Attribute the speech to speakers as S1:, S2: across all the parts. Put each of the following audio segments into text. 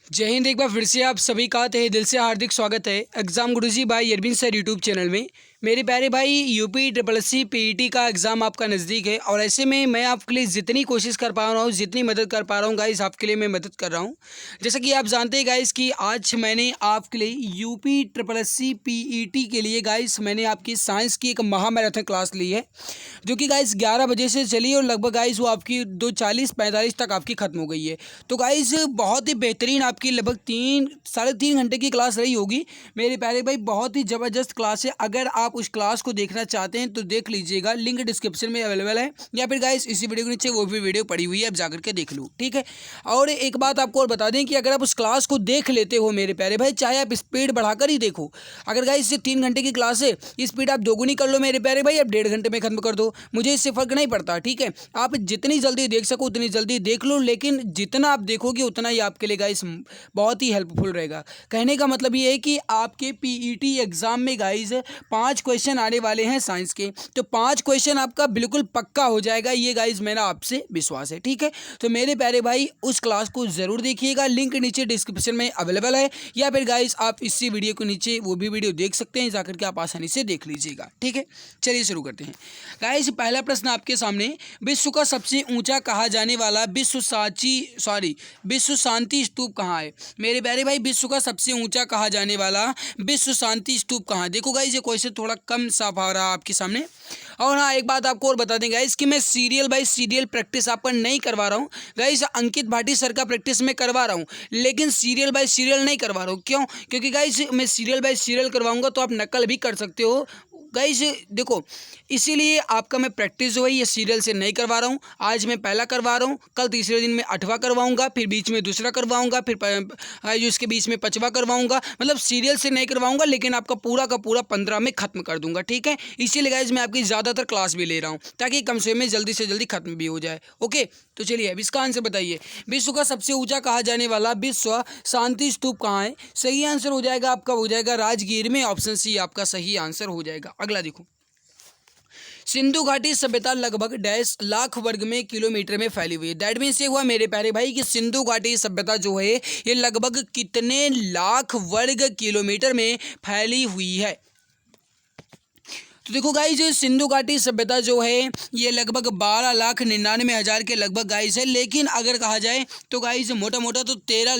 S1: जय हिंद। एक बार फिर से आप सभी का तहे दिल से हार्दिक स्वागत है एग्ज़ाम गुरुजी भाई अरविंद सर यूट्यूब चैनल में। मेरे प्यारे भाई यूपी ट्रिपल एससी पीईटी का एग्ज़ाम आपका नज़दीक है और ऐसे में मैं आपके लिए जितनी कोशिश कर पा रहा हूँ, जितनी मदद कर पा रहा हूँ गाइस, आपके लिए मैं मदद कर रहा हूँ। जैसा कि आप जानते हैं गाइस कि आज मैंने आपके लिए यूपी ट्रिपल एससी पीईटी के लिए गाइस मैंने आपकी साइंस की एक महामैराथन क्लास ली है, जो कि गाइस 11 बजे से चली और लगभग गाइस वो आपकी 2:40-45 तक आपकी ख़त्म हो गई है। तो गाइस बहुत ही बेहतरीन आपकी लगभग 3-3.5 घंटे की क्लास रही होगी मेरे प्यारे भाई। बहुत ही ज़बरदस्त क्लास है। अगर आप उस क्लास को देखना चाहते हैं तो देख लीजिएगा, लिंक डिस्क्रिप्शन में अवेलेबल है, या फिर गाइस इसी वीडियो के नीचे वो भी वीडियो पड़ी हुई है, आप जाकर के देख लो, ठीक है। और एक बात आपको और बता दें कि अगर आप उस क्लास को देख लेते हो मेरे प्यारे भाई, चाहे आप स्पीड बढ़ाकर ही देखो, अगर गाइस ये 3 घंटे की क्लास है, स्पीड आप दोगुनी कर लो मेरे प्यारे भाई, आप 1.5 घंटे में खत्म कर दो, मुझे इससे फ़र्क नहीं पड़ता, ठीक है। आप जितनी जल्दी देख सको उतनी जल्दी देख लो, लेकिन जितना आप देखोगे उतना ही आपके लिए गाइस बहुत ही हेल्पफुल रहेगा। कहने का मतलब ये है कि आपके पीईटी एग्जाम में गाइस 5 क्वेश्चन आने वाले हैं साइंस के, तो 5 क्वेश्चन आपका बिल्कुल पक्का हो जाएगा, ये गाइस मेरा आपसे विश्वास है, ठीक है। तो मेरे प्यारे भाई उस क्लास को ज़रूर देखिएगा, लिंक नीचे डिस्क्रिप्शन में अवेलेबल है, या फिर गाइस आप इसी वीडियो के नीचे वो भी वीडियो देख सकते हैं, जाकर के आप आसानी से देख लीजिएगा, ठीक है। चलिए शुरू करते हैं गाइस। पहला प्रश्न आपके सामने, विश्व का सबसे ऊंचा कहा जाने वाला विश्व शांति स्तूप कहाँ है मेरे प्यारे भाई? विश्व का सबसे ऊंचा कहा जाने वाला विश्व शांति स्तूप कहाँ है? देखो गाइस ये क्वेश्चन थोड़ा कम साफ आ रहा है आपके सामने। और हाँ, एक बात आपको और बता दें गाइस कि मैं सीरियल बाय सीरियल प्रैक्टिस आप पर नहीं करवा रहा हूँ गाइस। अंकित भाटी सर का प्रैक्टिस मैं करवा रहा हूँ, लेकिन सीरियल बाय सीरियल नहीं करवा रहा हूँ। क्यों? क्योंकि गाइस मैं सीरियल बाय सीरियल करवाऊंगा तो आप नकल भी कर सकते हो गाइस। देखो, इसीलिए आपका मैं प्रैक्टिस जो है ये सीरियल से नहीं करवा रहा हूँ। आज मैं पहला करवा रहा हूँ, कल तीसरे दिन में 8वां करवाऊंगा, फिर बीच में दूसरा करवाऊंगा, फिर जो इसके बीच में 5वां करवाऊंगा। मतलब सीरियल से नहीं करवाऊंगा, लेकिन आपका पूरा का पूरा 15 में खत्म कर दूंगा, ठीक है। इसीलिए गाइस मैं आपकी ज़्यादातर क्लास भी ले रहा हूँ, ताकि कम समय में जल्दी से जल्दी खत्म भी हो जाए। ओके, तो चलिए अब इसका आंसर बताइए। विश्व का सबसे ऊंचा कहा जाने वाला विश्व शांति स्तूप कहाँ है? सही आंसर हो जाएगा आपका, हो जाएगा राजगीर में। ऑप्शन सी आपका सही आंसर हो जाएगा। अगला देखो, सिंधु घाटी सभ्यता लगभग 1.5 लाख वर्ग में किलोमीटर में फैली हुई है। दैट मीन्स ये हुआ मेरे प्यारे भाई कि सिंधु घाटी सभ्यता जो है ये लगभग कितने लाख वर्ग किलोमीटर में फैली हुई है? तो देखो गाइज, सिंधु घाटी सभ्यता जो है ये लगभग 12,99,000 के लगभग गाइज है, लेकिन अगर कहा जाए तो गाइज मोटा मोटा तो 13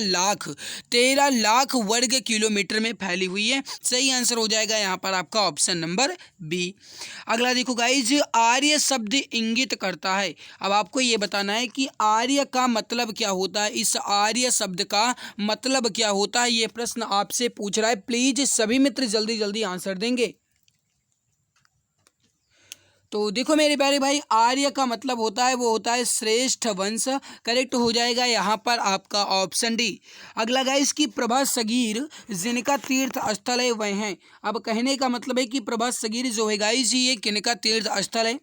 S1: लाख वर्ग किलोमीटर में फैली हुई है। सही आंसर हो जाएगा यहाँ पर आपका ऑप्शन नंबर बी। अगला देखो गाइज, आर्य शब्द इंगित करता है। अब आपको ये बताना है कि आर्य का मतलब क्या होता है, इस आर्य शब्द का मतलब क्या होता है, ये प्रश्न आपसे पूछ रहा है। प्लीज सभी मित्र जल्दी जल्दी आंसर देंगे। तो देखो मेरे प्यारे भाई, आर्य का मतलब होता है वो होता है श्रेष्ठ वंश। करेक्ट हो जाएगा यहाँ पर आपका ऑप्शन डी। अगला गाइस की प्रभा सगीर जिनका तीर्थ स्थल है वह हैं। अब कहने का मतलब है कि प्रभा सगीर जो है गाइस ये किनका तीर्थ स्थल है?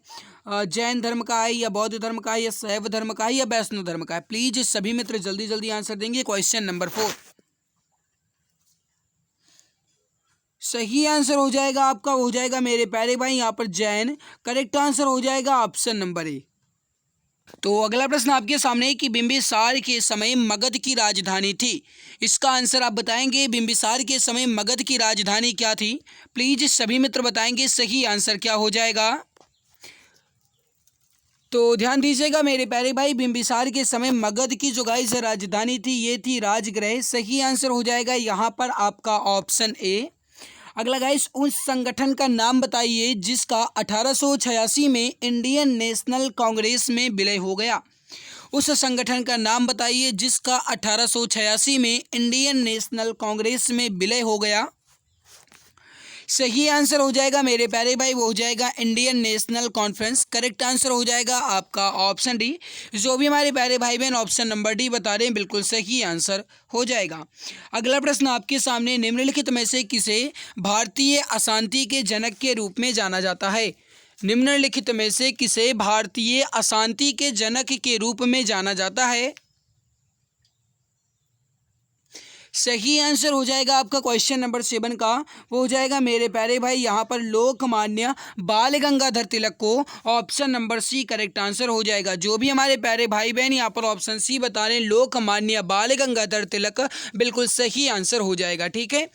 S1: जैन धर्म का है, या बौद्ध धर्म का है, या शैव धर्म का है, या वैष्णव धर्म का है? प्लीज सभी मित्र जल्दी जल्दी आंसर देंगे। क्वेश्चन नंबर 4 सही आंसर हो जाएगा आपका, हो जाएगा मेरे प्यारे भाई यहाँ पर जैन। करेक्ट आंसर हो जाएगा ऑप्शन नंबर ए। तो अगला प्रश्न आपके सामने है कि बिंबिसार के समय मगध की राजधानी थी। इसका आंसर आप बताएंगे। बिंबिसार के समय मगध की राजधानी क्या थी? प्लीज सभी मित्र बताएंगे सही आंसर क्या हो जाएगा। तो ध्यान दीजिएगा मेरे प्यारे भाई, बिंबिसार के समय मगध की जो गाइस राजधानी थी ये थी राजगृह। सही आंसर हो जाएगा यहाँ पर आपका ऑप्शन ए। अगला गाइस, उस संगठन का नाम बताइए जिसका 1886 में इंडियन नेशनल कांग्रेस में विलय हो गया। उस संगठन का नाम बताइए जिसका 1886 में इंडियन नेशनल कांग्रेस में विलय हो गया। सही आंसर हो जाएगा मेरे प्यारे भाई, वो हो जाएगा Indian national conference. Correct answer हो जाएगा आपका ऑप्शन डी। जो भी हमारे प्यारे भाई बहन ऑप्शन नंबर डी बता रहे हैं बिल्कुल सही आंसर हो जाएगा। अगला प्रश्न आपके सामने, निम्नलिखित में से किसे भारतीय अशांति के जनक के रूप में जाना जाता है? निम्नलिखित में से किसे भारतीय अशांति के जनक के रूप में जाना जाता है? सही आंसर हो जाएगा आपका क्वेश्चन नंबर 7 का, वो हो जाएगा मेरे प्यारे भाई यहाँ पर लोकमान्य बाल गंगाधर तिलक को option number C correct answer हो जाएगा। जो भी हमारे प्यारे भाई बहन यहाँ पर ऑप्शन सी बता रहे हैं लोकमान्य बाल गंगाधर तिलक, बिल्कुल सही आंसर हो जाएगा। ठीक है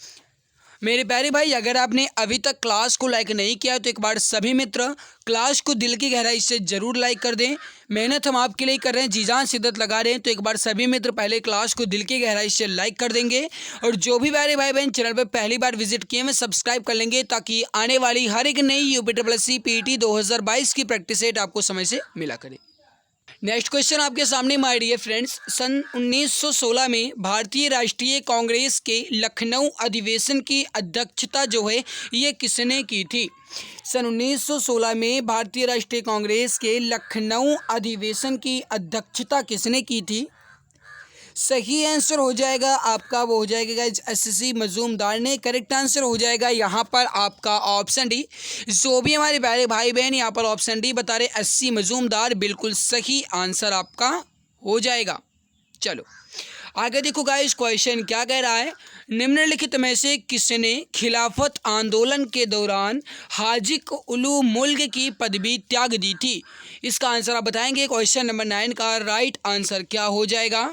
S1: मेरे प्यारे भाई, अगर आपने अभी तक क्लास को लाइक नहीं किया तो एक बार सभी मित्र क्लास को दिल की गहराई से जरूर लाइक कर दें। मेहनत हम आपके लिए कर रहे हैं, जी जान शिद्दत लगा रहे हैं, तो एक बार सभी मित्र पहले क्लास को दिल की गहराई से लाइक कर देंगे और जो भी प्यारे भाई बहन चैनल पर पहली बार विजिट किए हैं सब्सक्राइब कर लेंगे, ताकि आने वाली हर एक नई यूपीट्रिपल पीटी 2022 की प्रैक्टिस सेट आपको समय से मिला करे। नेक्स्ट क्वेश्चन आपके सामने माय डियर फ्रेंड्स, सन 1916 में भारतीय राष्ट्रीय कांग्रेस के लखनऊ अधिवेशन की अध्यक्षता जो है ये किसने की थी? सन 1916 में भारतीय राष्ट्रीय कांग्रेस के लखनऊ अधिवेशन की अध्यक्षता किसने की थी? सही आंसर हो जाएगा आपका, वो हो जाएगा गाइज एससी मजूमदार ने। करेक्ट आंसर हो जाएगा यहाँ पर आपका ऑप्शन डी। जो भी हमारे प्यारे भाई बहन यहाँ पर ऑप्शन डी बता रहे एससी मजूमदार, बिल्कुल सही आंसर आपका हो जाएगा। चलो आगे देखो गाइज क्वेश्चन क्या कह रहा है, निम्नलिखित में से किसने खिलाफत आंदोलन के दौरान हाजी उलू मुल्क की पदवी त्याग दी थी? इसका आंसर आप बताएंगे। क्वेश्चन नंबर 9 का राइट आंसर क्या हो जाएगा?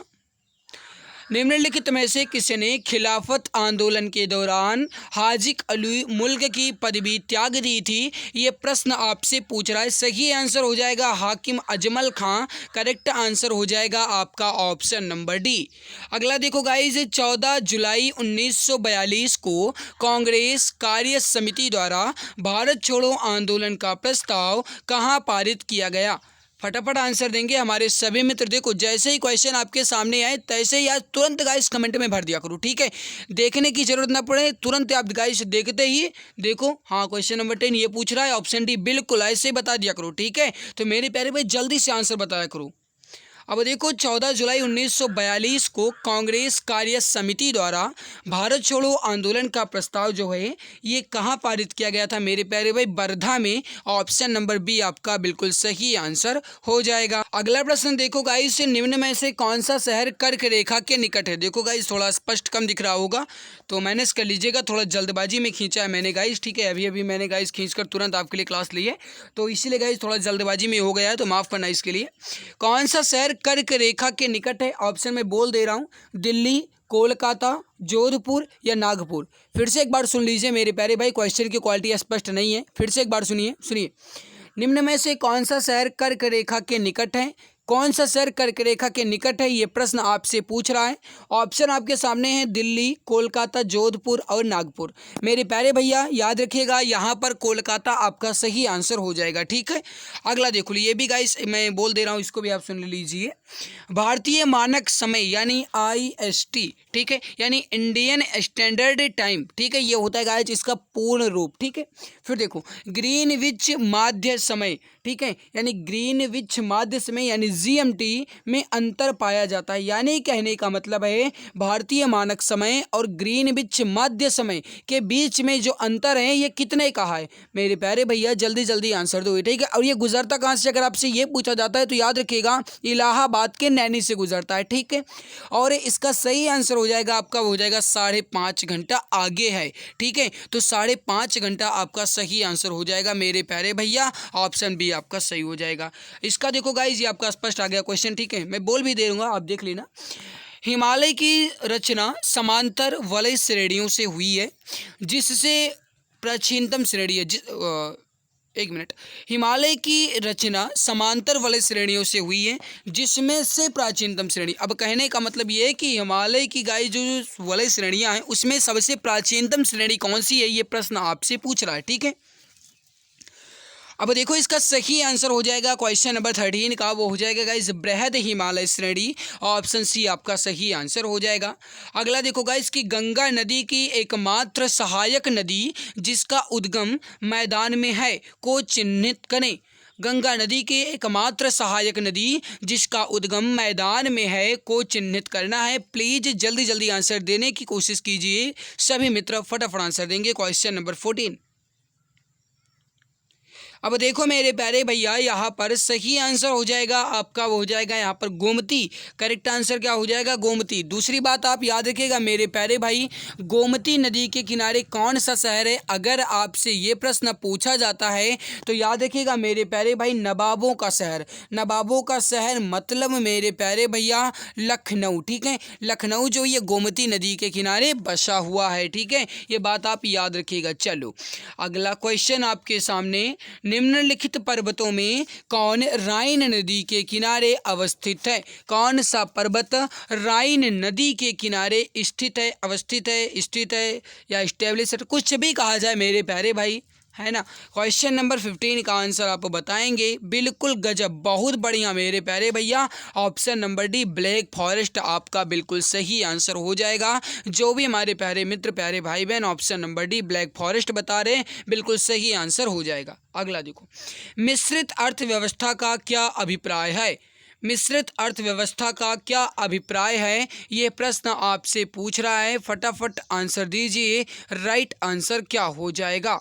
S1: निम्नलिखित में से किसने खिलाफत आंदोलन के दौरान हाजी अली मुल्क की पदवी त्याग दी थी? ये प्रश्न आपसे पूछ रहा है। सही आंसर हो जाएगा हाकिम अजमल खां। करेक्ट आंसर हो जाएगा आपका ऑप्शन नंबर डी। अगला देखो गाइस, 14 जुलाई 1942 को कांग्रेस कार्य समिति द्वारा भारत छोड़ो आंदोलन का प्रस्ताव कहाँ पारित किया गया? फटाफट आंसर देंगे हमारे सभी मित्र। देखो जैसे ही क्वेश्चन आपके सामने आए तैसे ही आज तुरंत गाइस कमेंट में भर दिया करो, ठीक है? देखने की जरूरत ना पड़े, तुरंत आप गाइस देखते ही देखो। हाँ क्वेश्चन नंबर 10 ये पूछ रहा है, ऑप्शन डी बिल्कुल ऐसे बता दिया करो, ठीक है? तो मेरे प्यारे भाई जल्दी से आंसर बताया करो। अब देखो 14 जुलाई 1942 को कांग्रेस कार्य समिति द्वारा भारत छोड़ो आंदोलन का प्रस्ताव जो है ये कहाँ पारित किया गया था? मेरे प्यारे भाई वर्धा में। ऑप्शन नंबर बी आपका बिल्कुल सही आंसर हो जाएगा। अगला प्रश्न देखो गाइस, निम्न में से कौन सा शहर कर्क रेखा के निकट है? देखो गाइस थोड़ा स्पष्ट कम दिख रहा होगा तो मैनेज कर लीजिएगा, थोड़ा जल्दबाजी में खींचा है मैंने गाइस, ठीक है? अभी मैंने गाइस खींचकर तुरंत आपके लिए क्लास ली है, तो इसीलिए गाइस थोड़ा जल्दबाजी में हो गया है, तो माफ़ करना इसके लिए। कौन सा शहर कर्क रेखा के निकट है? ऑप्शन में बोल दे रहा हूँ, दिल्ली, कोलकाता, जोधपुर या नागपुर। फिर से एक बार सुन लीजिए मेरे प्यारे भाई, क्वेश्चन की क्वालिटी स्पष्ट नहीं है, फिर से एक बार सुनिए। निम्न में से कौन सा शहर कर्क रेखा के निकट है? कौन सा शहर कर्क रेखा के निकट है ये प्रश्न आपसे पूछ रहा है। ऑप्शन आपके सामने है दिल्ली, कोलकाता, जोधपुर और नागपुर। मेरे प्यारे भैया याद रखिएगा यहाँ पर कोलकाता आपका सही आंसर हो जाएगा, ठीक है? अगला देखो ये भी गाइस मैं बोल दे रहा हूँ, इसको भी आप सुन लीजिए। भारतीय मानक समय यानी IST, ठीक है, यानी इंडियन स्टैंडर्ड टाइम, ठीक है, ये होता है गाइस इसका पूर्ण रूप, ठीक है? फिर देखो ग्रीनविच माध्य समय, ठीक है, यानी ग्रीनविच माध्य समय यानी GMT में अंतर पाया जाता है। यानी कहने का मतलब है भारतीय मानक समय और ग्रीनविच माध्य समय के बीच में जो अंतर है ये कितने का है? मेरे प्यारे भैया जल्दी जल्दी आंसर दो, ठीक है? और ये गुजरता कहाँ से? अगर आपसे ये पूछा जाता है तो याद रखिएगा इलाहाबाद के नैनी से गुजरता है, ठीक है? और इसका सही आंसर हो जाएगा आपका, हो जाएगा 5.5 घंटा आगे है, ठीक है? तो 5.5 घंटा आपका सही आंसर हो जाएगा मेरे प्यारे भैया, ऑप्शन बी आपका सही हो जाएगा। इसका देखो गाइज ये आपका स्पष्ट आ गया क्वेश्चन, ठीक है? मैं बोल भी दे दूंगा, आप देख लेना। हिमालय की रचना समांतर वलय श्रेणियों से हुई है जिससे प्राचीनतम श्रेणी है एक मिनट। हिमालय की रचना समांतर वलय श्रेणियों से हुई है जिसमें से प्राचीनतम श्रेणी। अब कहने का मतलब ये है कि हिमालय की गाय जो वलय श्रेणियां हैं उसमें सबसे प्राचीनतम श्रेणी कौन सी है, ये प्रश्न आपसे पूछ रहा है, ठीक है? अब देखो इसका सही आंसर हो जाएगा क्वेश्चन नंबर 13 का, वो हो जाएगा गाइस बृहद हिमालय श्रेणी। ऑप्शन सी आपका सही आंसर हो जाएगा। अगला देखो गाइस कि गंगा नदी की एकमात्र सहायक नदी जिसका उद्गम मैदान में है को चिन्हित करें। गंगा नदी के एकमात्र सहायक नदी जिसका उद्गम मैदान में है को चिन्हित करना है। प्लीज जल्दी जल्दी आंसर देने की कोशिश कीजिए, सभी मित्र फटाफट आंसर देंगे। क्वेश्चन नंबर 14 अब देखो मेरे प्यारे भैया, यहाँ पर सही आंसर हो जाएगा आपका, वो हो जाएगा यहाँ पर गोमती। करेक्ट आंसर क्या हो जाएगा? गोमती। दूसरी बात आप याद रखिएगा मेरे प्यारे भाई, गोमती नदी के किनारे कौन सा शहर है? अगर आपसे ये प्रश्न पूछा जाता है तो याद रखिएगा मेरे प्यारे भाई, नवाबों का शहर। नवाबों का शहर मतलब मेरे प्यारे भैया लखनऊ। ठीक है, लखनऊ जो ये गोमती नदी के किनारे बसा हुआ है। ठीक है, ये बात आप याद रखिएगा। चलो अगला क्वेश्चन आपके सामने, निम्नलिखित पर्वतों में कौन राइन नदी के किनारे अवस्थित है? कौन सा पर्वत राइन नदी के किनारे स्थित है, अवस्थित है, स्थित है या स्टेब्लिश है, कुछ भी कहा जाए मेरे प्यारे भाई, है ना। क्वेश्चन नंबर 15 का आंसर आप बताएंगे। बिल्कुल गजब, बहुत बढ़िया मेरे प्यारे भैया। Option number D black forest आपका बिल्कुल सही आंसर हो जाएगा। जो भी हमारे प्यारे मित्र, प्यारे भाई बहन option number D black forest बता रहे हैं, बिल्कुल सही आंसर हो जाएगा। अगला देखो, मिश्रित अर्थव्यवस्था का क्या अभिप्राय है? मिश्रित अर्थव्यवस्था का क्या अभिप्राय है? ये प्रश्न आपसे पूछ रहा है, फटाफट आंसर दीजिए। राइट आंसर क्या हो जाएगा?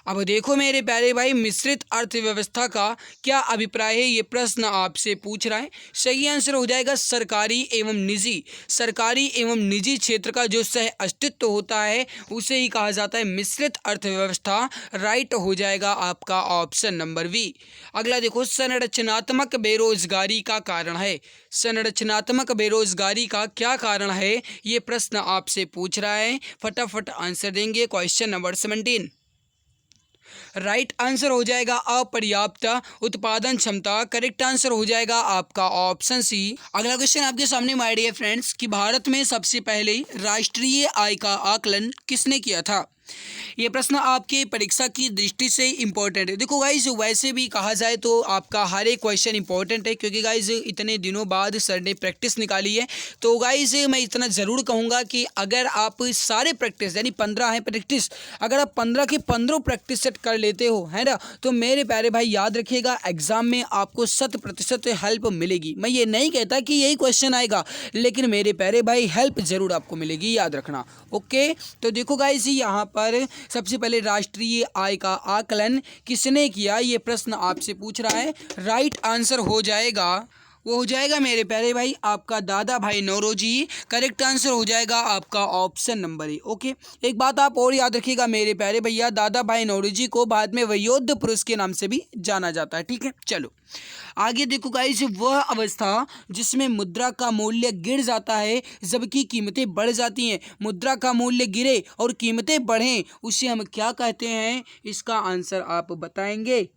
S1: अब देखो मेरे प्यारे भाई, मिश्रित अर्थव्यवस्था का क्या अभिप्राय है, ये प्रश्न आपसे पूछ रहा है। सही आंसर हो जाएगा सरकारी एवं निजी। सरकारी एवं निजी क्षेत्र का जो सह अस्तित्व होता है उसे ही कहा जाता है मिश्रित अर्थव्यवस्था। राइट हो जाएगा आपका ऑप्शन नंबर बी। अगला देखो, संरचनात्मक बेरोजगारी का कारण है। संरचनात्मक बेरोजगारी का क्या कारण है, ये प्रश्न आपसे पूछ रहा है। फटाफट आंसर देंगे। Question number 17। राइट आंसर हो जाएगा अपर्याप्त उत्पादन क्षमता। करेक्ट आंसर हो जाएगा आपका ऑप्शन सी। अगला क्वेश्चन आपके सामने माय डियर फ्रेंड्स, कि भारत में सबसे पहले राष्ट्रीय आय का आकलन किसने किया था? ये प्रश्न आपके परीक्षा की दृष्टि से इम्पोर्टेंट है। देखो गाइज, वैसे भी कहा जाए तो आपका हर एक क्वेश्चन इंपॉर्टेंट है, क्योंकि गाइज इतने दिनों बाद सर ने प्रैक्टिस निकाली है। तो गाइज मैं इतना ज़रूर कहूँगा कि अगर आप सारे प्रैक्टिस, यानी 15 है प्रैक्टिस, अगर आप 15 के 15 प्रैक्टिस सेट कर लेते हो, है ना, तो मेरे प्यारे भाई याद रखिएगा एग्जाम में आपको 100% हेल्प मिलेगी। मैं ये नहीं कहता कि यही क्वेश्चन आएगा, लेकिन मेरे प्यारे भाई हेल्प ज़रूर आपको मिलेगी, याद रखना। ओके, तो देखो गाइज, यहाँ पर सबसे पहले राष्ट्रीय आय का आकलन किसने किया, ये प्रश्न आपसे पूछ रहा है। राइट आंसर हो जाएगा, वो हो जाएगा मेरे प्यारे भाई आपका दादा भाई नौरोजी। करेक्ट आंसर हो जाएगा आपका ऑप्शन नंबर ए। ओके, एक बात आप और याद रखिएगा मेरे प्यारे भैया, दादा भाई नौरोजी को बाद में वयोध पुरुष के नाम से भी जाना जाता है। ठीक है, चलो आगे देखो गाइस, वह अवस्था जिसमें मुद्रा का मूल्य गिर जाता है जबकि कीमतें बढ़ जाती हैं। मुद्रा का मूल्य गिरे और कीमतें बढ़ें, उसे हम क्या कहते हैं? इसका आंसर आप बताएंगे।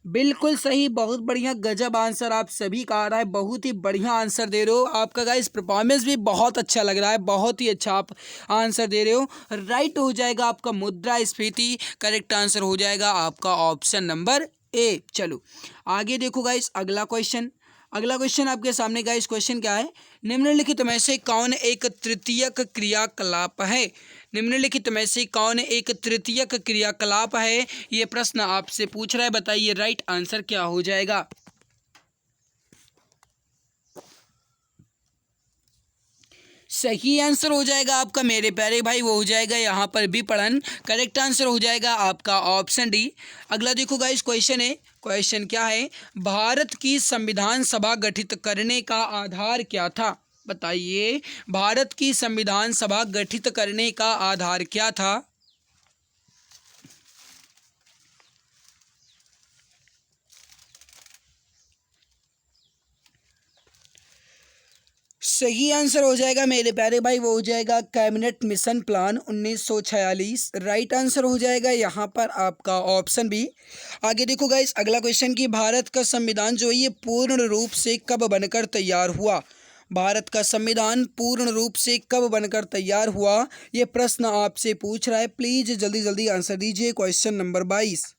S1: बिल्कुल सही, बहुत बढ़िया, गजब आंसर आप सभी का आ रहा है। बहुत ही बढ़िया आंसर दे रहे हो। आपका गाइस परफॉर्मेंस भी बहुत अच्छा लग रहा है, बहुत ही अच्छा आप आंसर दे रहे हो। राइट हो जाएगा आपका मुद्रास्फीति। करेक्ट आंसर हो जाएगा आपका ऑप्शन नंबर ए। चलो आगे देखो गाइस, अगला क्वेश्चन। अगला क्वेश्चन आपके सामने गाइस, क्वेश्चन क्या है? निम्नलिखित में से कौन एक तृतीयक क्रियाकलाप है? निम्नलिखित में से कौन एक तृतीयक क्रियाकलाप है, ये प्रश्न आपसे पूछ रहा है। बताइए राइट आंसर क्या हो जाएगा? सही आंसर हो जाएगा आपका मेरे प्यारे भाई, वो हो जाएगा यहाँ पर विपणन। करेक्ट आंसर हो जाएगा आपका ऑप्शन डी। अगला देखो गाइस, क्वेश्चन है, क्वेश्चन क्या है? भारत की संविधान सभा गठित करने का आधार क्या था? बताइए, भारत की संविधान सभा गठित करने का आधार क्या था? सही आंसर हो जाएगा मेरे प्यारे भाई, वो हो जाएगा cabinet mission plan 1946। Right answer हो जाएगा यहाँ पर आपका ऑप्शन बी। आगे देखो गाइस, अगला क्वेश्चन कि भारत का संविधान जो है ये पूर्ण रूप से कब बनकर तैयार हुआ? भारत का संविधान पूर्ण रूप से कब बनकर तैयार हुआ, ये प्रश्न आपसे पूछ रहा है। प्लीज जल्दी जल्दी आंसर दीजिए। Question number 22।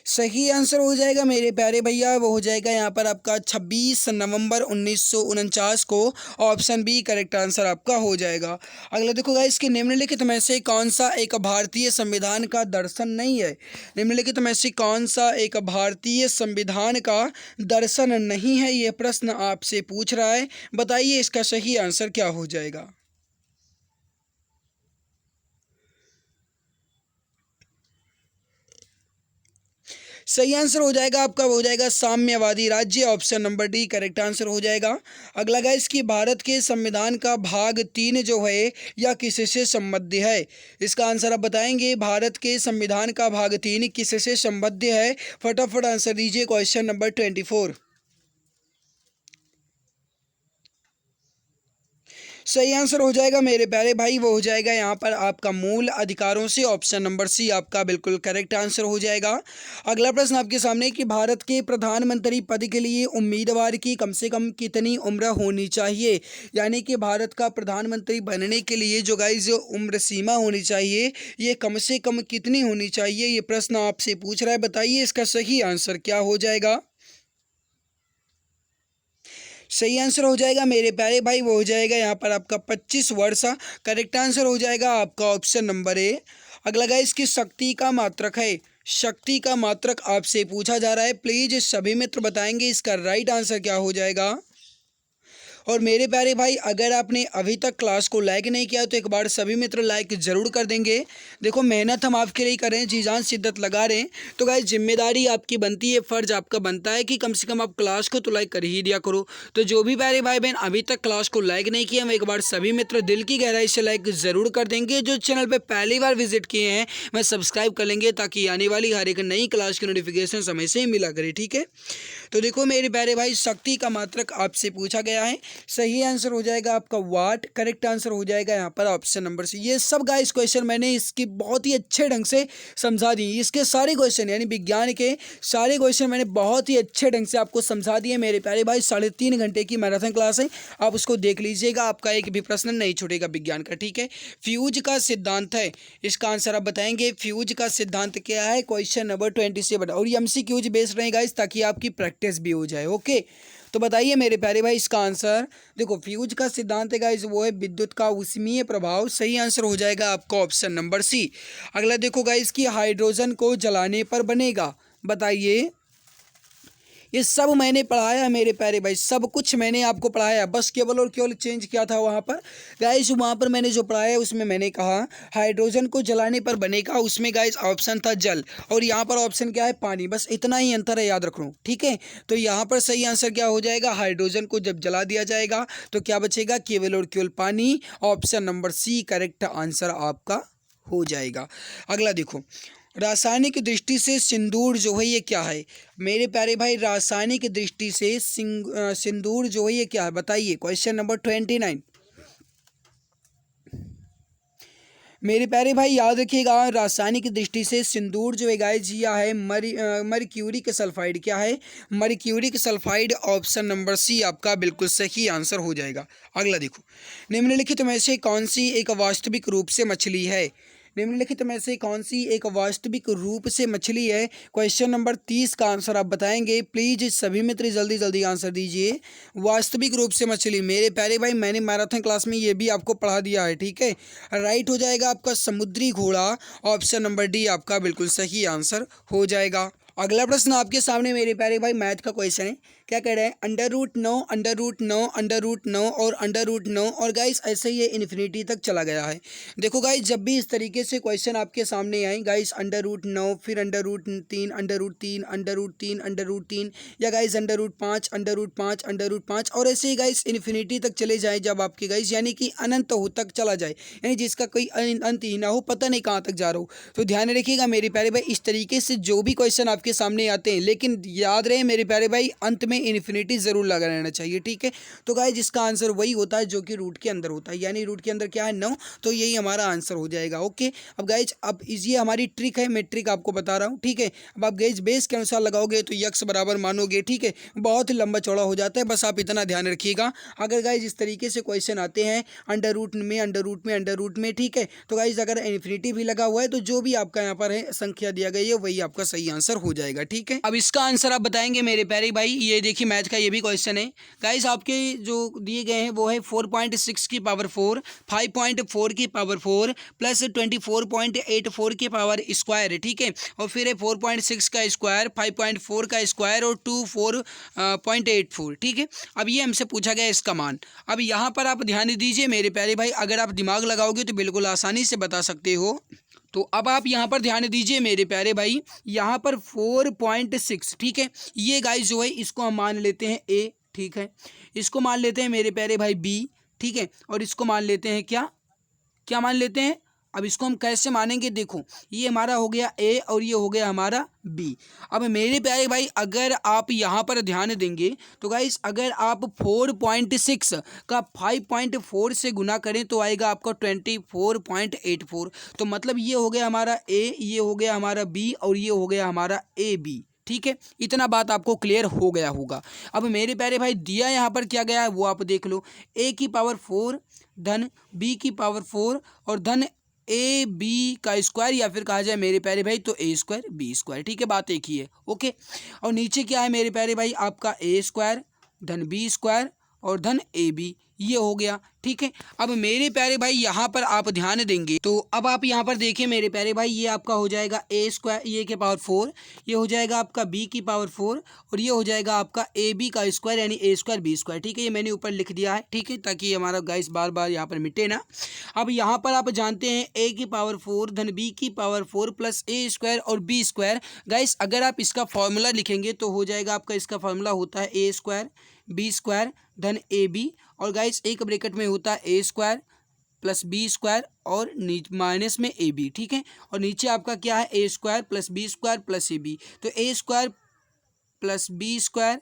S1: सही आंसर हो जाएगा मेरे प्यारे भैया, वो हो जाएगा यहाँ पर आपका 26 नवंबर 1949 को। ऑप्शन बी करेक्ट आंसर आपका हो जाएगा। अगला देखो गाइस, कि निम्नलिखित में से कौन सा एक भारतीय संविधान का दर्शन नहीं है? निम्नलिखित में से कौन सा एक भारतीय संविधान का दर्शन नहीं है, ये प्रश्न आपसे पूछ रहा है। बताइए इसका सही आंसर क्या हो जाएगा? सही आंसर हो जाएगा आपका, वो हो जाएगा साम्यवादी राज्य, option number D correct answer हो जाएगा। अगला गाइस कि भारत के संविधान का भाग 3 जो है यह किससे संबद्ध है? इसका आंसर आप बताएंगे। भारत के संविधान का भाग 3 किससे संबद्ध है? फटाफट आंसर दीजिए क्वेश्चन नंबर 24। सही आंसर हो जाएगा मेरे प्यारे भाई, वो हो जाएगा यहाँ पर आपका मूल अधिकारों से, ऑप्शन नंबर सी आपका बिल्कुल करेक्ट आंसर हो जाएगा। अगला प्रश्न आपके सामने कि भारत के प्रधानमंत्री पद के लिए उम्मीदवार की कम से कम कितनी उम्र होनी चाहिए? यानी कि भारत का प्रधानमंत्री बनने के लिए जो गाइस उम्र सीमा होनी चाहिए ये कम से कम कितनी होनी चाहिए, ये प्रश्न आपसे पूछ रहा है। बताइए इसका सही आंसर क्या हो जाएगा? सही आंसर हो जाएगा मेरे प्यारे भाई, वो हो जाएगा यहाँ पर आपका 25 वर्ष। करेक्ट आंसर हो जाएगा आपका ऑप्शन नंबर ए। अगला गाइस की शक्ति का मात्रक है, शक्ति का मात्रक आपसे पूछा जा रहा है। प्लीज सभी मित्र बताएंगे इसका राइट आंसर क्या हो जाएगा। और मेरे प्यारे भाई अगर आपने अभी तक क्लास को लाइक नहीं किया तो एक बार सभी मित्र लाइक ज़रूर कर देंगे। देखो मेहनत हम आपके लिए कर रहे हैं, जी जान शिद्दत लगा रहे हैं, तो गाइस जिम्मेदारी आपकी बनती है, फ़र्ज़ आपका बनता है कि कम से कम आप क्लास को तो लाइक कर ही दिया करो। तो जो भी प्यारे भाई बहन अभी तक क्लास को लाइक नहीं किया, हम एक बार सभी मित्र दिल की गहराई से लाइक ज़रूर कर देंगे। जो चैनल पर पहली बार विजिट किए हैं वह सब्सक्राइब कर लेंगे ताकि आने वाली हर एक नई क्लास की नोटिफिकेशन समय से मिला करे, ठीक है। तो देखो मेरे प्यारे भाई शक्ति का मात्रक आपसे पूछा गया है, सही आंसर हो जाएगा आपका वाट। करेक्ट आंसर हो जाएगा यहाँ पर ऑप्शन नंबर सी। ये सब गाइस क्वेश्चन मैंने इसकी बहुत ही अच्छे ढंग से समझा दी, इसके सारे क्वेश्चन यानी विज्ञान के सारे क्वेश्चन मैंने बहुत ही अच्छे ढंग से आपको समझा दिए मेरे प्यारे भाई। 3.5 घंटे की मैराथन क्लास है, आप उसको देख लीजिएगा, आपका एक भी प्रश्न नहीं छूटेगा विज्ञान का, ठीक है। फ्यूज का सिद्धांत है, इसका आंसर आप बताएंगे। फ्यूज का सिद्धांत क्या है? Question number 27। और ये MCQ बेस्ड रहेगा इस, ताकि आपकी प्रैक्टिस भी हो जाए, ओके। तो बताइए मेरे प्यारे भाई इसका आंसर। देखो फ्यूज का सिद्धांत है गाइस वो है विद्युत का ऊष्मीय प्रभाव, सही आंसर हो जाएगा आपका ऑप्शन नंबर सी। अगला देखो गाइस कि हाइड्रोजन को जलाने पर बनेगा, बताइए। ये सब मैंने पढ़ाया मेरे प्यारे भाई, सब कुछ मैंने आपको पढ़ाया, बस केवल और केवल चेंज किया था वहाँ पर गाइस। वहाँ पर मैंने जो पढ़ाया उसमें मैंने कहा हाइड्रोजन को जलाने पर बनेगा, उसमें गाइस ऑप्शन था जल, और यहाँ पर ऑप्शन क्या है? पानी। बस इतना ही अंतर है, याद रखो, ठीक है। तो यहाँ पर सही आंसर क्या हो जाएगा? हाइड्रोजन को जब जला दिया जाएगा तो क्या बचेगा? केवल और केवल पानी, option number C correct answer आपका हो जाएगा। अगला देखो रासायनिक दृष्टि से सिंदूर जो है ये क्या है? मेरे प्यारे भाई रासायनिक दृष्टि से सिंदूर जो है ये क्या है? बताइए क्वेश्चन नंबर 29। मेरे प्यारे भाई याद रखिएगा रासायनिक दृष्टि से सिंदूर जो है गाइस यह है मर्क्यूरिक सल्फाइड। क्या है? Mercuric sulphide, option number C आपका बिल्कुल सही आंसर हो जाएगा। अगला देखो निम्नलिखित में से कौन सी एक वास्तविक रूप से मछली है? निम्नलिखित में से कौन सी एक वास्तविक रूप से मछली है? क्वेश्चन नंबर 30 का आंसर आप बताएंगे। प्लीज सभी मित्र जल्दी जल्दी आंसर दीजिए। वास्तविक रूप से मछली, मेरे प्यारे भाई मैंने मैराथन क्लास में ये भी आपको पढ़ा दिया है, ठीक है। राइट हो जाएगा आपका समुद्री घोड़ा, ऑप्शन नंबर डी आपका बिल्कुल सही आंसर हो जाएगा। अगला प्रश्न आपके सामने मेरे प्यारे भाई मैथ का क्वेश्चन है। क्या कह रहे हैं? √9 √9 √9 और √9, और गाइस ऐसे ही ये इन्फिनिटी तक चला गया है। देखो गाइस जब भी इस तरीके से क्वेश्चन आपके सामने आए गाइस √9 फिर √3 √3 √3 √3 या गाइस √5 √5 √5 और ऐसे ही गाइस इन्फिनिटी तक चले जाए जब आपके गाइस यानी कि अनंत हो तक चला जाए, यानी जिसका कोई अंत ही ना हो, पता नहीं कहाँ तक जा रहा हो। तो ध्यान रखिएगा मेरे प्यारे भाई इस तरीके से जो भी क्वेश्चन आपके सामने आते हैं, लेकिन याद रहे मेरे प्यारे भाई अंत में इन्फिनिटी जरूर लगा रहना चाहिए, ठीक है। तो गाइस जिसका आंसर वही होता है जो कि रूट के अंदर होता है, यानी रूट के अंदर क्या है 9, तो यही हमारा आंसर हो जाएगा, ओके। अब गाइस अब ये हमारी ट्रिक है, मैं ट्रिक आपको बता रहा हूँ, ठीक है। अब आप गाइस बेस के अनुसार लगाओगे तो यक्स बराबर मानोगे, ठीक है। बहुत ही लंबा चौड़ा हो जाता है, बस आप इतना ध्यान रखिएगा। अगर गाइस इस तरीके से क्वेश्चन आते हैं अंडर रूट में, ठीक है, तो गाइस अगर इन्फिनिटी भी लगा हुआ है तो जो भी आपका यहाँ पर है संख्या दिया गई है वही आपका सही आंसर हो जाएगा, ठीक है। अब इसका आंसर आप बताएंगे मेरे प्यारे भाई। ये देखिए मैथ का ये भी क्वेश्चन है गाइस, आपके जो दिए गए हैं वो है 4.6 की पावर 4, 5.4 की पावर 4 प्लस 24.84 की पावर स्क्वायर, ठीक है। और फिर है 4.6 का स्क्वायर, 5.4 का स्क्वायर और 24.84, ठीक है। अब ये हमसे पूछा गया इसका मान। अब यहाँ पर आप ध्यान दीजिए मेरे प्यारे भाई, अगर आप दिमाग लगाओगे तो बिल्कुल आसानी से बता सकते हो। तो अब आप यहाँ पर ध्यान दीजिए मेरे प्यारे भाई, यहाँ पर 4.6, ठीक है, ये गाइस जो है इसको हम मान लेते हैं ए, ठीक है, इसको मान लेते हैं मेरे प्यारे भाई बी, ठीक है, और इसको मान लेते हैं क्या क्या मान लेते हैं। अब इसको हम कैसे मानेंगे, देखो ये हमारा हो गया ए और ये हो गया हमारा बी। अब मेरे प्यारे भाई अगर आप यहाँ पर ध्यान देंगे तो गाइस अगर आप 4.6 का 5.4 से गुना करें तो आएगा आपका 24.84। तो मतलब ये हो गया हमारा ए, ये हो गया हमारा बी और ये हो गया हमारा ए बी, ठीक है। इतना बात आपको क्लियर हो गया होगा। अब मेरे प्यारे भाई दिया यहाँ पर क्या गया है वो आप देख लो, ए की पावर 4 धन बी की पावर 4 और धन ए बी का स्क्वायर, या फिर कहा जाए मेरे प्यारे भाई तो ए स्क्वायर बी स्क्वायर, ठीक है, बात एक ही है, ओके। और नीचे क्या है मेरे प्यारे भाई आपका ए स्क्वायर धन बी स्क्वायर और धन ए बी, ये हो गया, ठीक है। अब मेरे प्यारे भाई यहाँ पर आप ध्यान देंगे तो अब आप यहाँ पर देखिए मेरे प्यारे भाई, ये आपका हो जाएगा ए स्क्वायर, ये के पावर 4, ये हो जाएगा आपका बी की पावर 4 और ये हो जाएगा आपका ए बी का स्क्वायर यानी ए स्क्वायर बी स्क्वायर, ठीक है। ये मैंने ऊपर लिख दिया है, ठीक है, ताकि हमारा गाइस बार बार यहाँ पर मिटे ना। अब यहाँ पर आप जानते हैं ए की पावर 4 धन बी की पावर 4 प्लस ए स्क्वायर और बी स्क्वायर। गाइस अगर आप इसका फॉर्मूला लिखेंगे तो हो जाएगा आपका, इसका फॉर्मूला होता है ए स्क्वायर बी स्क्वायर धन ए बी, और गाइस एक ब्रैकेट में होता है A square plus B square और माइनस में ए बी, ठीक है। और नीचे आपका क्या है A square plus B square plus A B, तो A square plus B square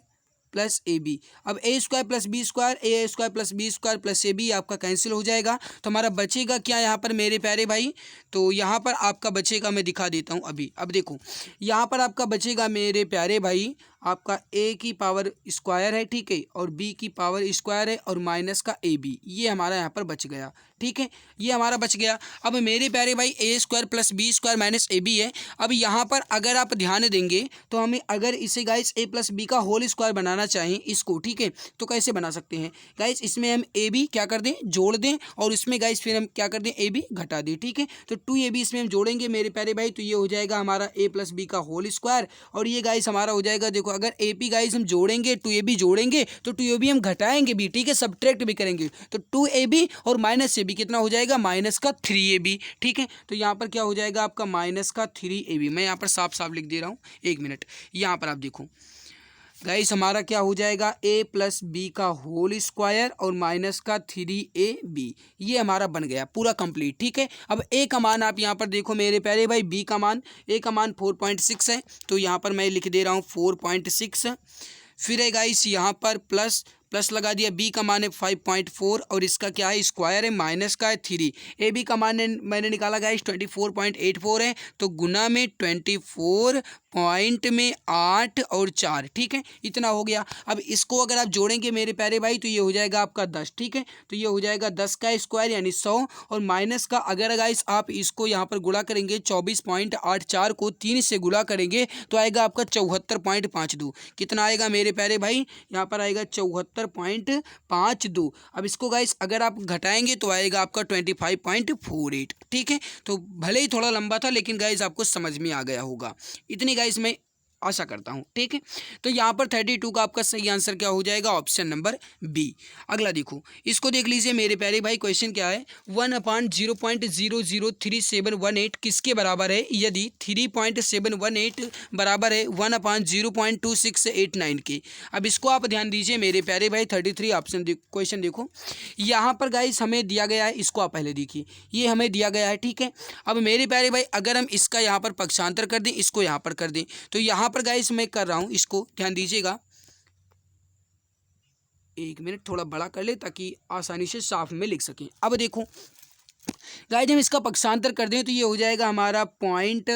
S1: plus A B. अब A square plus B square, A square plus B square plus A B आपका कैंसिल हो जाएगा, तो हमारा बचेगा क्या यहाँ पर मेरे प्यारे भाई, तो यहाँ पर आपका बचेगा, मैं दिखा देता हूँ अभी। अब देखो यहाँ पर आपका बचेगा मेरे प्यारे भाई आपका ए की पावर स्क्वायर है, ठीक है, और बी की पावर स्क्वायर है और माइनस का ए बी, ये हमारा यहाँ पर बच गया, ठीक है, ये हमारा बच गया। अब मेरे प्यारे भाई A square plus B square minus A B है। अब यहाँ पर अगर आप ध्यान देंगे तो हमें अगर इसे गाइस ए प्लस बी का होल स्क्वायर बनाना चाहें इसको, ठीक है, तो कैसे बना सकते हैं गाइस, इसमें हम ए बी क्या कर दें जोड़ दें और इसमें गाइस फिर हम क्या कर दें ए बी घटा दें, ठीक है। तो 2ab इसमें हम जोड़ेंगे मेरे प्यारे भाई, तो ये हो जाएगा हमारा ए प्लस बी का होल स्क्वायर और ये गाइस हमारा हो जाएगा, देखो अगर ए पी गाइस हम जोड़ेंगे 2ab जोड़ेंगे तो 2ab हम घटाएंगे भी, ठीक है, सब्ट्रैक्ट भी करेंगे, तो 2ab और माइनस से भी कितना हो जाएगा माइनस का 3ab, ठीक है। तो यहाँ पर क्या हो जाएगा आपका माइनस का 3ab, मैं यहाँ पर साफ साफ लिख दे रहा हूँ, एक मिनट, यहाँ पर आप देखो गाइस हमारा क्या हो जाएगा ए प्लस बी का होल स्क्वायर और माइनस का 3ab, ये हमारा बन गया पूरा कंप्लीट, ठीक है। अब ए का मान आप यहाँ पर देखो मेरे प्यारे भाई, बी का मान, ए का मान 4.6 है, तो यहाँ पर मैं लिख दे रहा हूँ 4.6, फिर है गाइस यहाँ पर प्लस प्लस लगा दिया, बी का मान है 5.4 और इसका क्या है स्क्वायर है माइनस का है 3, ए बी का मान मैंने निकाला गाइस 24.84 है, तो गुना में 24 पॉइंट में 8 और 4, ठीक है, इतना हो गया। अब इसको अगर आप जोड़ेंगे मेरे प्यारे भाई तो ये हो जाएगा आपका 10, ठीक है, तो ये हो जाएगा 10 का स्क्वायर यानी 100 और माइनस का अगर गाइस आप इसको यहाँ पर गुणा करेंगे 24.84 को 3 से गुणा करेंगे तो आएगा आपका 74.52, कितना आएगा मेरे प्यारे भाई, यहाँ पर आएगा 74.52। अब इसको गाइस अगर आप घटाएंगे तो आएगा आपका 25.48, ठीक है। तो भले ही थोड़ा लंबा था लेकिन गाइस आपको समझ में आ गया होगा, इतनी गाइस मैं आशा करता हूँ, ठीक है। तो यहाँ पर 32 का आपका सही आंसर क्या हो जाएगा, ऑप्शन नंबर बी। अगला देखो, इसको देख लीजिए मेरे प्यारे भाई, क्वेश्चन क्या है, 1/0.0038718 किसके बराबर है यदि 3.718 बराबर है 1/0.2689 के। अब इसको आप ध्यान दीजिए मेरे प्यारे भाई, 33 ऑप्शन क्वेश्चन देखो, यहाँ पर गाइस हमें दिया गया है, इसको आप पहले देखिए, ये हमें दिया गया है, ठीक है। अब मेरे प्यारे भाई अगर हम इसका यहाँ पर पक्षांतर कर दें, इसको यहाँ पर कर दें, तो यहाँ पर गाइस मैं कर रहा हूं, इसको ध्यान दीजिएगा, एक मिनट थोड़ा बड़ा कर ले ताकि आसानी से साफ में लिख सकें। अब देखो गाइस हम इसका पक्षांतर कर दें तो ये हो जाएगा हमारा पॉइंट,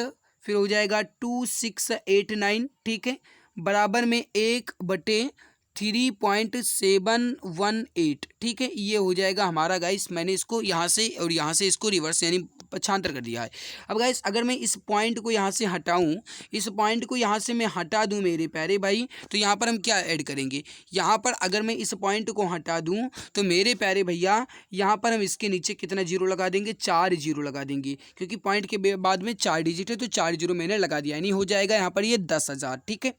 S1: फिर हो जाएगा 2689, ठीक है, बराबर में 1/3.718, ठीक है, ये हो जाएगा हमारा गाइस, मैंने इसको यहाँ से और यहाँ से इसको रिवर्स यानी पक्षांतर कर दिया है। अब गाइस अगर मैं इस पॉइंट को यहाँ से हटाऊँ, इस पॉइंट को यहाँ से मैं हटा दूँ मेरे प्यारे भाई, तो यहाँ पर हम क्या ऐड करेंगे, यहाँ पर अगर मैं इस पॉइंट को हटा दूँ तो मेरे प्यारे भैया यहाँ पर हम इसके नीचे कितना जीरो लगा देंगे, 4 जीरो लगा देंगे, क्योंकि पॉइंट के बाद में 4 डिजिट है तो 4 जीरो मैंने लगा दिया, यानी हो जाएगा यहाँ पर ये 10,000, ठीक है।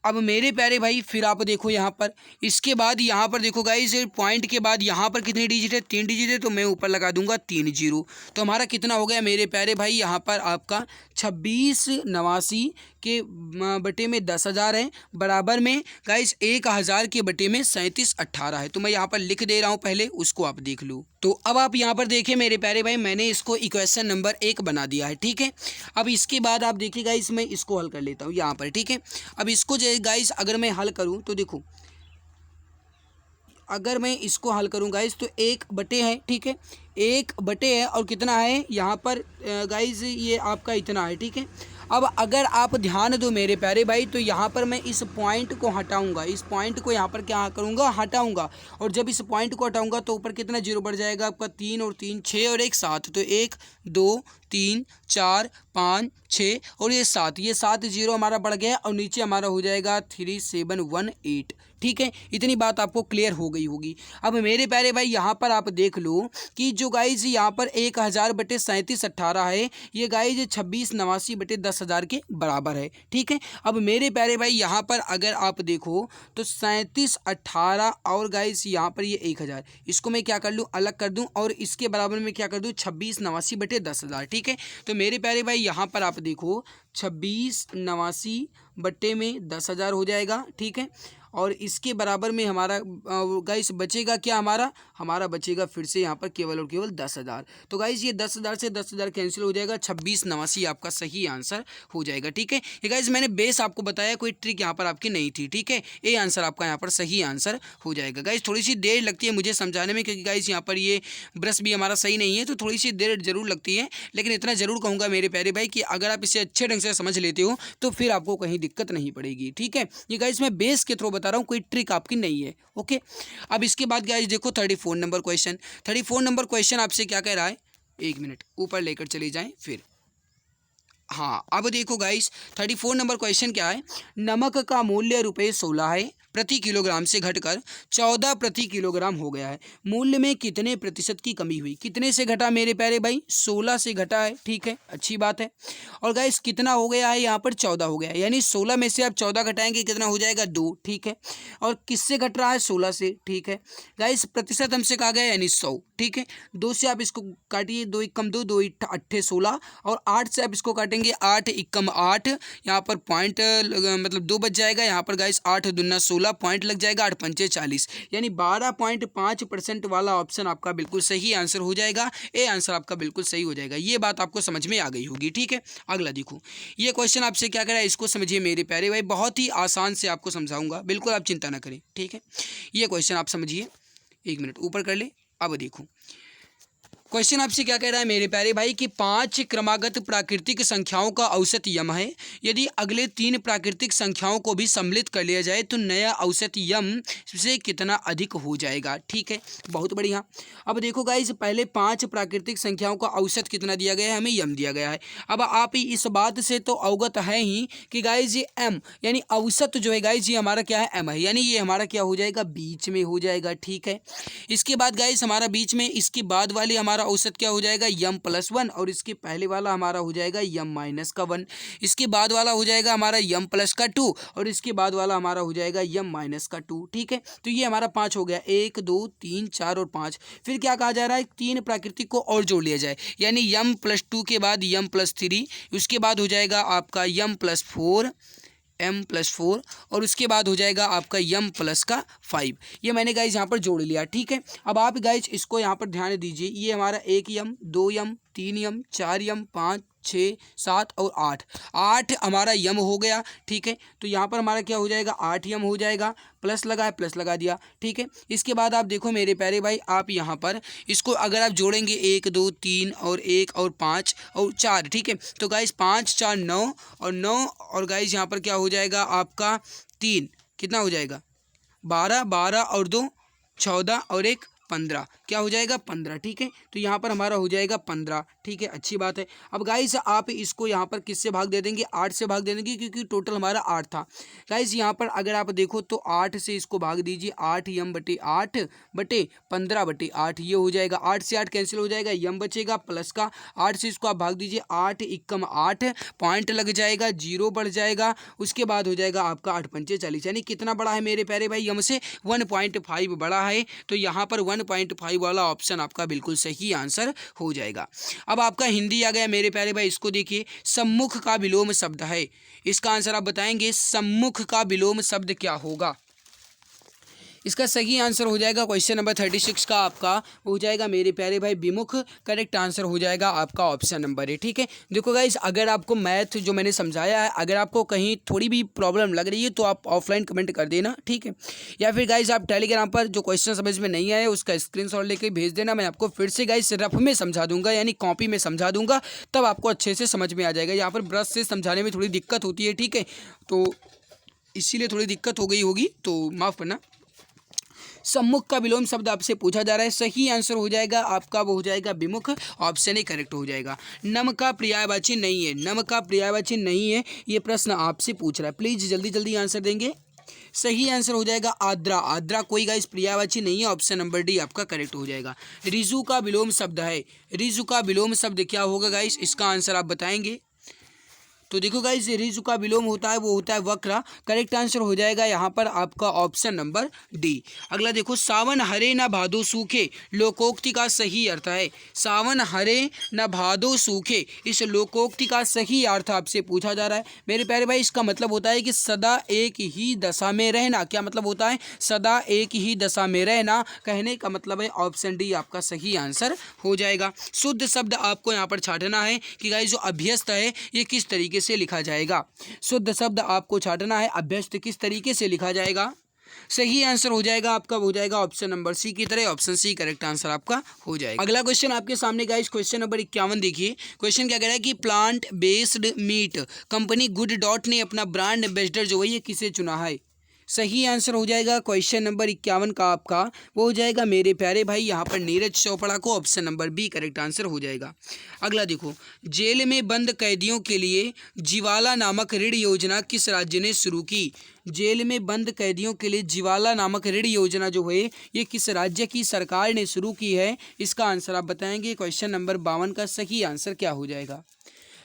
S1: अब मेरे प्यारे भाई फिर आप देखो यहाँ पर, इसके बाद यहाँ पर देखो गाइस पॉइंट के बाद यहाँ पर कितनी डिजिट है, 3 डिजिट है, तो मैं ऊपर लगा दूंगा 3 जीरो। तो हमारा कितना हो गया मेरे प्यारे भाई यहाँ पर आपका 2689 के बटे में 10,000 है, बराबर में गाइस 1000 के बटे में 3718 है। तो मैं यहाँ पर लिख दे रहा हूँ, पहले उसको आप देख लो। तो अब आप यहाँ पर देखिए मेरे प्यारे भाई, मैंने इसको इक्वेशन नंबर 1 बना दिया है, ठीक है। अब इसके बाद आप देखिए गाइस मैं इसको हल कर लेता हूँ यहाँ पर, ठीक है। अब इसको जो गाइस अगर मैं हल करूँ तो देखो, अगर मैं इसको हल करूँ गाइस तो 1 बटे है, ठीक है, 1 बटे है और कितना है यहाँ पर गाइस ये आपका इतना है, ठीक है। अब अगर आप ध्यान दो मेरे प्यारे भाई, तो यहाँ पर मैं इस पॉइंट को हटाऊंगा, इस पॉइंट को यहाँ पर क्या करूँगा, हटाऊंगा। और जब इस पॉइंट को हटाऊंगा तो ऊपर कितना जीरो बढ़ जाएगा आपका, 3 और 3 6 और 1 7, तो 1 2 3 4 5 6 और ये 7, ये 7 जीरो हमारा बढ़ गया और नीचे हमारा हो जाएगा 3718, ठीक है। इतनी बात आपको क्लियर हो गई होगी। अब मेरे प्यारे भाई यहाँ पर आप देख लो कि जो गाइज यहाँ पर 1000 बटे 3718 है, ये गाइज 2689 बटे 10,000 के बराबर है, ठीक है। अब मेरे प्यारे भाई यहाँ पर अगर आप देखो तो 3718 और गाइज यहाँ पर ये 1000, इसको मैं क्या कर लूँ, अलग कर दूँ और इसके बराबर में क्या कर दूँ, 2689 बटे 10,000, ठीक है। तो मेरे प्यारे भाई यहाँ पर आप देखो 2689 बटे में 10,000 हो जाएगा, ठीक है। और इसके बराबर में हमारा गाइस बचेगा क्या, हमारा बचेगा फिर से यहाँ पर केवल और केवल 10,000। तो गाइस ये 10,000 से 10,000 कैंसिल हो जाएगा, 2689 आपका सही आंसर हो जाएगा, ठीक है। ये गाइस मैंने बेस आपको बताया, कोई ट्रिक यहाँ पर आपकी नहीं थी, ठीक है। ये आंसर आपका यहाँ पर सही आंसर हो जाएगा। गाइस थोड़ी सी देर लगती है मुझे समझाने में, क्योंकि गाइस यहाँ पर ये ब्रश भी हमारा सही नहीं है, तो थोड़ी सी देर जरूर लगती है। लेकिन इतना जरूर कहूँगा मेरे प्यारे भाई कि अगर आप इसे अच्छे ढंग से समझ लेते हो तो फिर आपको कहीं दिक्कत नहीं पड़ेगी, ठीक है। ये गाइस मैं बेस के थ्रू बता रहा हूँ, कोई ट्रिक आपकी नहीं है, ओके। अब इसके बाद गाइस देखो 34 नंबर क्वेश्चन, 34 नंबर क्वेश्चन आपसे क्या कह रहा है, 1 मिनट ऊपर लेकर चले जाएं फिर। हाँ अब देखो गाइस 34 नंबर क्वेश्चन क्या है, नमक का मूल्य ₹16 है, प्रति किलोग्राम से घटकर 14 प्रति किलोग्राम हो गया है, मूल्य में कितने प्रतिशत की कमी हुई। कितने से घटा मेरे प्यारे भाई, 16 से घटा है, ठीक है, अच्छी बात है। और गाइस कितना हो गया है, यहाँ पर 14 हो गया है, यानी 16 में से आप 14 घटाएंगे कितना हो जाएगा, 2, ठीक है। और किससे घट रहा है, 16 से, ठीक है। गाइस प्रतिशत हमसे कहा गया यानी 100, ठीक है। 2 से आप इसको काटिए, 2 एकम 2, 2 अट्ठे 16 और 8 से आप इसको काटेंगे, 8 एकम 8, यहाँ पर पॉइंट मतलब 2 बच जाएगा, यहाँ पर गाइस 8 दूना 16 पॉइंट लग जाएगा, 8 पंचे 40, यानी 12.5% वाला ऑप्शन आपका बिल्कुल सही आंसर हो जाएगा। ये आंसर आपका बिल्कुल सही हो जाएगा। ये बात आपको समझ में आ गई होगी, ठीक है। अगला देखो, ये क्वेश्चन आपसे क्या कह रहा है, इसको समझिए मेरे प्यारे भाई, बहुत ही आसान से आपको समझाऊंगा, बिल्कुल आप चिंता ना करें, ठीक है। ये क्वेश्चन आप समझिए, 1 मिनट ऊपर कर ले। अब देखो क्वेश्चन आपसे क्या कह रहा है मेरे प्यारे भाई कि 5 क्रमागत प्राकृतिक संख्याओं का औसत यम है, यदि अगले 3 प्राकृतिक संख्याओं को भी सम्मिलित कर लिया जाए तो नया औसत यम से कितना अधिक हो जाएगा, ठीक है, बहुत बढ़िया। अब देखो गाइस पहले 5 प्राकृतिक संख्याओं का औसत कितना दिया गया है, हमें यम दिया गया है। अब आप इस बात से तो अवगत है ही कि गाइस ये एम यानी औसत जो है गाइस ये हमारा क्या है, एम है, यानी ये हमारा क्या हो जाएगा, बीच में हो जाएगा, ठीक है। इसके बाद गाइस हमारा बीच में, इसके बाद वाली हमारा औसत क्या हो जाएगा, यम प्लस 1, और इसके पहले वाला हमारा हो जाएगा यम माइनस का 1, इसके बाद वाला हो जाएगा हमारा यम प्लस का 2, और इसके बाद वाला हमारा हो जाएगा यम माइनस का 2, ठीक है। तो ये हमारा 5 हो गया, 1 2 3 4 और 5। फिर क्या कहा जा रहा है, 3 प्राकृतिक को और जोड़ लिया जाए, यानी यम प्लस 2 के बाद यम प्लस 3, उसके बाद हो जाएगा आपका यम प्लस 4, m प्लस 4, और उसके बाद हो जाएगा आपका यम प्लस का 5। ये मैंने गाइज यहाँ पर जोड़ लिया, ठीक है। अब आप गाइज इसको यहाँ पर ध्यान दीजिए, ये हमारा 1 यम 2 यम 3 यम 4 यम 5 6 7 और 8 हमारा यम हो गया, ठीक है। तो यहाँ पर हमारा क्या हो जाएगा, 8 यम हो जाएगा, प्लस लगा है, प्लस लगा दिया, ठीक है। इसके बाद आप देखो मेरे प्यारे भाई, आप यहाँ पर इसको अगर आप जोड़ेंगे 1 2 3 और 1 और 5 और 4, ठीक है। तो गाइज 5 4 9 और 9 और गाइज यहाँ पर क्या हो जाएगा आपका 3, कितना हो जाएगा 12 12 और 2 14 और 1 15। क्या हो जाएगा 15, ठीक है। तो यहाँ पर हमारा हो जाएगा 15, ठीक है, अच्छी बात है। अब गाइस आप इसको यहाँ पर किससे भाग दे देंगे, 8 से भाग दे देंगे, क्योंकि टोटल हमारा 8 था। गाइस यहाँ पर अगर आप देखो तो 8 से इसको भाग दीजिए, 8 यम बटे 8 बटे 15 बटे 8, ये हो जाएगा। 8 से 8 कैंसिल हो जाएगा, यम बचेगा प्लस का 8 से इसको आप भाग दीजिए, 8 एकम 8, पॉइंट लग जाएगा, 0 बढ़ जाएगा। उसके बाद हो जाएगा आपका 8 पंचे 40, यानी कितना बड़ा है मेरे प्यारे भाई, यम से 1.5 बड़ा है। तो यहाँ पर 1.5 वाला ऑप्शन आपका बिल्कुल सही आंसर हो जाएगा। अब आपका हिंदी आ गया मेरे प्यारे भाई, इसको देखिए, सम्मुख का विलोम शब्द है, इसका आंसर आप बताएंगे सम्मुख का विलोम शब्द क्या होगा। इसका सही आंसर हो जाएगा क्वेश्चन नंबर 36 का आपका हो जाएगा मेरे प्यारे भाई विमुख, करेक्ट आंसर हो जाएगा आपका ऑप्शन नंबर है, ठीक है। देखो गाइस अगर आपको मैथ जो मैंने समझाया है अगर आपको कहीं थोड़ी भी प्रॉब्लम लग रही है तो आप ऑफलाइन कमेंट कर देना, ठीक है। या फिर गाइस आप टेलीग्राम पर जो क्वेश्चन समझ में नहीं आए उसका स्क्रीनशॉट लेके भेज देना, मैं आपको फिर से गाइस रफ में समझा दूंगा, यानी कॉपी में समझा दूंगा, तब आपको अच्छे से समझ में आ जाएगा। यहाँ पर ब्रश से समझाने में थोड़ी दिक्कत होती है, ठीक है, तो इसीलिए थोड़ी दिक्कत हो गई होगी, तो माफ़ करना। सम्मुख का विलोम शब्द आपसे पूछा जा रहा है, सही आंसर हो जाएगा आपका वो हो जाएगा विमुख, ऑप्शन ए करेक्ट हो जाएगा। नम का पर्यायवाची नहीं है, नम का पर्यायवाची नहीं है, ये प्रश्न आपसे पूछ रहा है, प्लीज जल्दी जल्दी आंसर देंगे। सही आंसर हो जाएगा आद्रा, आद्रा कोई गाइस पर्यायवाची नहीं है, ऑप्शन नंबर डी आपका करेक्ट हो जाएगा। रिजु का विलोम शब्द है, रिजु का विलोम शब्द क्या होगा गाइस, इसका आंसर आप बताएंगे। तो देखो गाइस रिजु का विलोम होता है वो होता है वक्र, करेक्ट आंसर हो जाएगा यहाँ पर आपका ऑप्शन नंबर डी। अगला देखो, सावन हरे न भादो सूखे, लोकोक्ति का सही अर्थ है, सावन हरे न भादो सूखे, इस लोकोक्ति का सही अर्थ आपसे पूछा जा रहा है मेरे प्यारे भाई। इसका मतलब होता है कि सदा एक ही दशा में रहना, क्या मतलब होता है, सदा एक ही दशा में रहना, कहने का मतलब है ऑप्शन डी आपका सही आंसर हो जाएगा। शुद्ध शब्द आपको यहाँ पर छाटना है कि गाइस जो अभ्यस्त है ये किस तरीके से लिखा जाएगा, शुद्ध शब्द आपको छाटना है, अभ्यस्त किस तरीके से लिखा जाएगा। सही आंसर हो जाएगा आपका हो जाएगा ऑप्शन नंबर सी की तरह, ऑप्शन सी करेक्ट आंसर आपका हो जाएगा। अगला क्वेश्चन आपके सामने गाइस क्वेश्चन नंबर 51 देखिए, क्वेश्चन क्या कह रहा है कि plant based meat company good dot ने अपना ब्रांड एम्बेसडर जो है ये किसे चुना है। सही आंसर हो जाएगा क्वेश्चन नंबर 51 का आपका वो हो जाएगा मेरे प्यारे भाई यहाँ पर नीरज चोपड़ा को, option number B correct answer हो जाएगा। अगला देखो, जेल में बंद कैदियों के लिए जीवाला नामक ऋण योजना किस राज्य ने शुरू की। जेल में बंद कैदियों के लिए जीवाला नामक ऋण योजना जो है ये किस राज्य की सरकार ने शुरू की है, इसका आंसर आप बताएंगे। क्वेश्चन नंबर 52 का सही आंसर क्या हो जाएगा,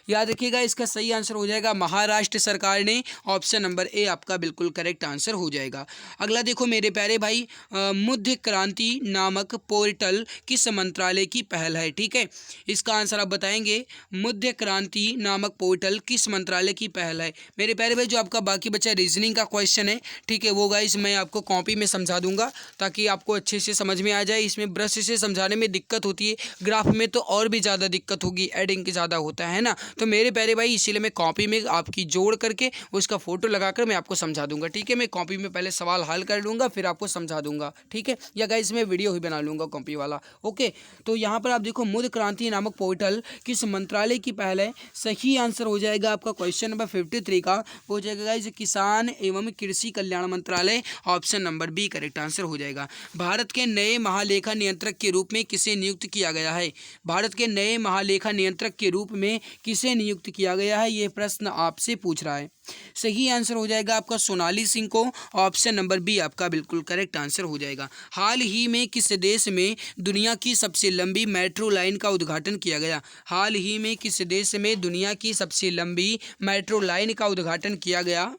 S1: याद रखिएगा इसका सही आंसर हो जाएगा महाराष्ट्र सरकार ने, ऑप्शन नंबर ए आपका बिल्कुल करेक्ट आंसर हो जाएगा। अगला देखो मेरे प्यारे भाई, मध्य क्रांति नामक पोर्टल किस मंत्रालय की पहल है, ठीक है, इसका आंसर आप बताएंगे। मध्य क्रांति नामक पोर्टल किस मंत्रालय की पहल है मेरे प्यारे भाई। जो आपका बाकी बचा रीजनिंग का क्वेश्चन है, ठीक है, वो गाइस मैं आपको कॉपी में समझा दूंगा ताकि आपको अच्छे से समझ में आ जाए। इसमें ब्रश से समझाने में दिक्कत होती है, ग्राफ में तो और भी ज़्यादा दिक्कत होगी, एडिंग ज़्यादा होता है ना, तो मेरे प्यारे भाई इसीलिए मैं कॉपी में आपकी जोड़ करके उसका फोटो लगाकर मैं आपको समझा दूंगा, ठीक है। मैं कॉपी में पहले सवाल हल कर लूँगा फिर आपको समझा दूंगा, ठीक है, या गाइस मैं वीडियो ही बना लूँगा कॉपी वाला, ओके। तो यहाँ पर आप देखो मध्य क्रांति नामक पोर्टल किस मंत्रालय की पहल है, सही आंसर हो जाएगा आपका क्वेश्चन नंबर 53 का हो जाएगा गाइस किसान एवं कृषि कल्याण मंत्रालय, option number B correct answer हो जाएगा। भारत के नए महालेखा नियंत्रक के रूप में किसे नियुक्त किया गया है। भारत के नए महालेखा नियंत्रक के रूप में किसे नियुक्त किया गया है, ये प्रश्न आपसे पूछ रहा है। सही आंसर हो जाएगा आपका सोनाली सिंह को, ऑप्शन नंबर बी आपका बिल्कुल करेक्ट आंसर हो जाएगा। हाल ही में किस देश में दुनिया की सबसे लंबी मेट्रो लाइन का उद्घाटन किया गया। हाल ही में किस देश में दुनिया की सबसे लंबी मेट्रो लाइन का उद्घाटन किया गया।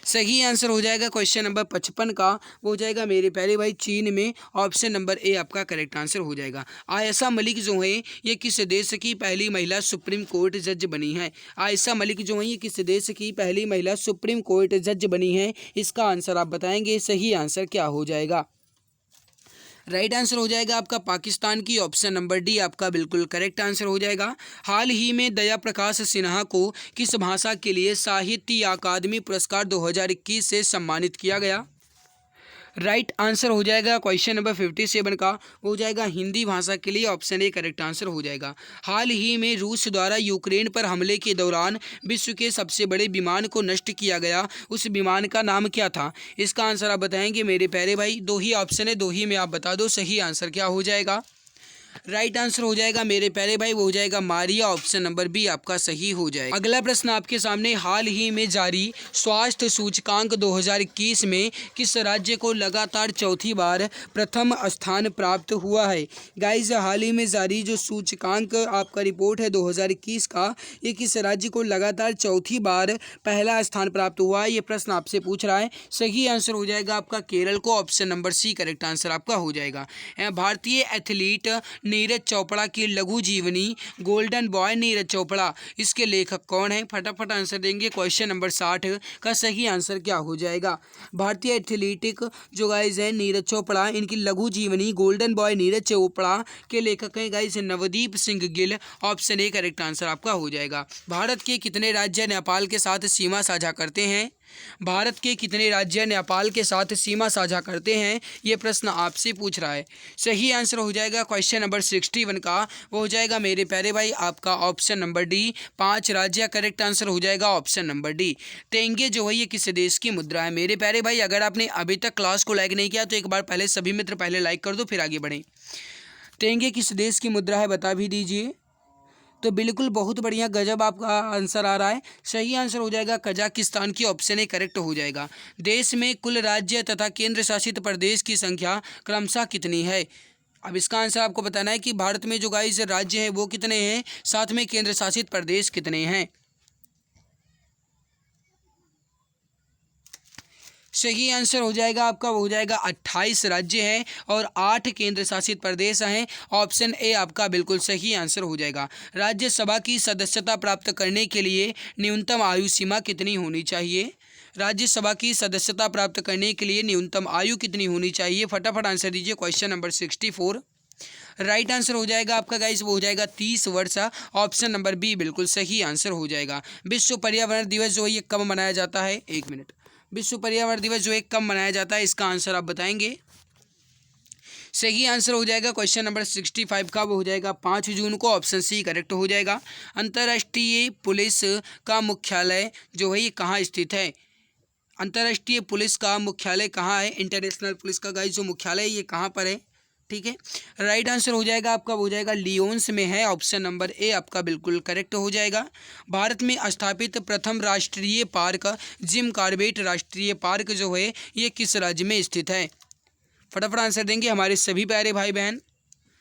S1: सही आंसर हो जाएगा क्वेश्चन नंबर 55 का वो हो जाएगा मेरे प्यारे भाई चीन में, ऑप्शन नंबर ए आपका करेक्ट आंसर हो जाएगा। आयशा मलिक जो है ये किस देश की पहली महिला सुप्रीम कोर्ट जज बनी है। आयशा मलिक जो है ये किस देश की पहली महिला सुप्रीम कोर्ट जज बनी है, इसका आंसर आप बताएंगे। सही आंसर क्या हो जाएगा, राइट आंसर हो जाएगा आपका पाकिस्तान की, ऑप्शन नंबर डी आपका बिल्कुल करेक्ट आंसर हो जाएगा। हाल ही में दया प्रकाश सिन्हा को किस भाषा के लिए साहित्य अकादमी पुरस्कार 2021 से सम्मानित किया गया। राइट आंसर हो जाएगा क्वेश्चन नंबर 57 का, वो हो जाएगा हिंदी भाषा के लिए ऑप्शन ए करेक्ट आंसर हो जाएगा। हाल ही में रूस द्वारा यूक्रेन पर हमले के दौरान विश्व के सबसे बड़े विमान को नष्ट किया गया, उस विमान का नाम क्या था? इसका आंसर आप बताएंगे मेरे प्यारे भाई। दो ही ऑप्शन है, दो ही में आप बता दो सही आंसर क्या हो जाएगा। राइट आंसर हो जाएगा मेरे प्यारे भाई, वो हो जाएगा मारिया, ऑप्शन नंबर बी आपका सही हो जाएगा। अगला प्रश्न आपके सामने, हाल ही में जारी स्वास्थ्य सूचकांक 2021 में किस राज्य को लगातार चौथी बार प्रथम स्थान प्राप्त हुआ है? गाइज हाल ही में जारी जो सूचकांक आपका रिपोर्ट है 2021 का, ये किस राज्य को लगातार चौथी बार पहला स्थान प्राप्त हुआ है, ये प्रश्न आपसे पूछ रहा है। सही आंसर हो जाएगा आपका केरल को, option number C correct answer आपका हो जाएगा। भारतीय एथलीट नीरज चोपड़ा की लघु जीवनी गोल्डन बॉय नीरज चोपड़ा, इसके लेखक कौन है? फटाफट आंसर देंगे। क्वेश्चन नंबर 60 का सही आंसर क्या हो जाएगा? भारतीय एथलेटिक जो गाइज है नीरज चोपड़ा, इनकी लघु जीवनी गोल्डन बॉय नीरज चोपड़ा के लेखक हैं guys Navdeep Singh Gill, option A correct answer आपका हो जाएगा। भारत के कितने राज्य नेपाल के साथ सीमा साझा करते हैं? भारत के कितने राज्य नेपाल के साथ सीमा साझा करते हैं, ये प्रश्न आपसे पूछ रहा है। सही आंसर हो जाएगा क्वेश्चन नंबर 61 का, वो हो जाएगा मेरे प्यारे भाई आपका ऑप्शन नंबर डी, 5 राज्य करेक्ट आंसर हो जाएगा ऑप्शन नंबर डी। तेंगे जो है ये किस देश की मुद्रा है? मेरे प्यारे भाई अगर आपने अभी तक क्लास को लाइक नहीं किया तो एक बार पहले सभी मित्र पहले लाइक कर दो, फिर आगे बढ़ें। तेंगे किस देश की मुद्रा है बता भी दीजिए। तो बिल्कुल बहुत बढ़िया, गजब आपका आंसर आ रहा है। सही आंसर हो जाएगा कजाकिस्तान की, ऑप्शन ए करेक्ट हो जाएगा। देश में कुल राज्य तथा केंद्र शासित प्रदेश की संख्या क्रमशः कितनी है? अब इसका आंसर आपको बताना है कि भारत में जो गाइस राज्य हैं वो कितने हैं, साथ में केंद्र शासित प्रदेश कितने हैं। सही आंसर हो जाएगा आपका, वो हो जाएगा 28 राज्य हैं और 8 केंद्र शासित प्रदेश हैं, ऑप्शन ए आपका बिल्कुल सही आंसर हो जाएगा। राज्यसभा की सदस्यता प्राप्त करने के लिए न्यूनतम आयु सीमा कितनी होनी चाहिए? राज्यसभा की सदस्यता प्राप्त करने के लिए न्यूनतम आयु कितनी होनी चाहिए? फटाफट आंसर दीजिए। क्वेश्चन नंबर 64 राइट आंसर हो जाएगा आपका गाइस, वो हो जाएगा 30 वर्ष, ऑप्शन नंबर बी बिल्कुल सही आंसर हो जाएगा। विश्व पर्यावरण दिवस जो है ये कब मनाया जाता है? एक मिनट, विश्व पर्यावरण दिवस जो है कब मनाया जाता है, इसका आंसर आप बताएंगे। सही आंसर हो जाएगा क्वेश्चन नंबर 65 का, वो हो जाएगा 5 जून को, ऑप्शन सी करेक्ट हो जाएगा। अंतर्राष्ट्रीय पुलिस का मुख्यालय जो है ये कहाँ स्थित है? अंतर्राष्ट्रीय पुलिस का मुख्यालय कहाँ है? इंटरनेशनल पुलिस का गाइस जो मुख्यालय है ये कहाँ पर है? ठीक है, राइट आंसर हो जाएगा आपका, हो जाएगा लियोन्स में है, ऑप्शन नंबर ए आपका बिल्कुल करेक्ट हो जाएगा। भारत में स्थापित प्रथम राष्ट्रीय पार्क जिम कॉर्बेट राष्ट्रीय पार्क जो है ये किस राज्य में स्थित है? फटाफट आंसर देंगे हमारे सभी प्यारे भाई बहन।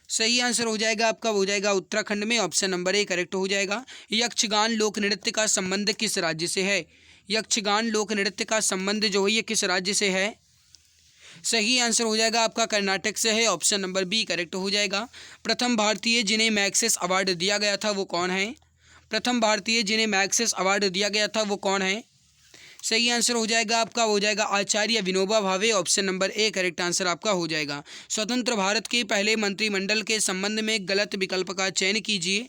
S1: सही आंसर हो जाएगा आपका, हो जाएगा उत्तराखंड में, ऑप्शन नंबर ए करेक्ट हो जाएगा। यक्षगान लोक नृत्य का संबंध किस राज्य से है? यक्षगान लोक नृत्य का संबंध जो है ये किस राज्य से है? सही आंसर हो जाएगा आपका कर्नाटक से है, ऑप्शन नंबर बी करेक्ट हो जाएगा। प्रथम भारतीय जिन्हें मैग्सेस अवार्ड दिया गया था वो कौन है? प्रथम भारतीय जिन्हें मैग्सेस अवार्ड दिया गया था वो कौन है? सही आंसर हो जाएगा आपका, हो जाएगा आचार्य Vinoba Bhave, option number A correct answer आपका हो जाएगा। स्वतंत्र भारत के पहले मंत्रिमंडल के संबंध में गलत विकल्प का चयन कीजिए।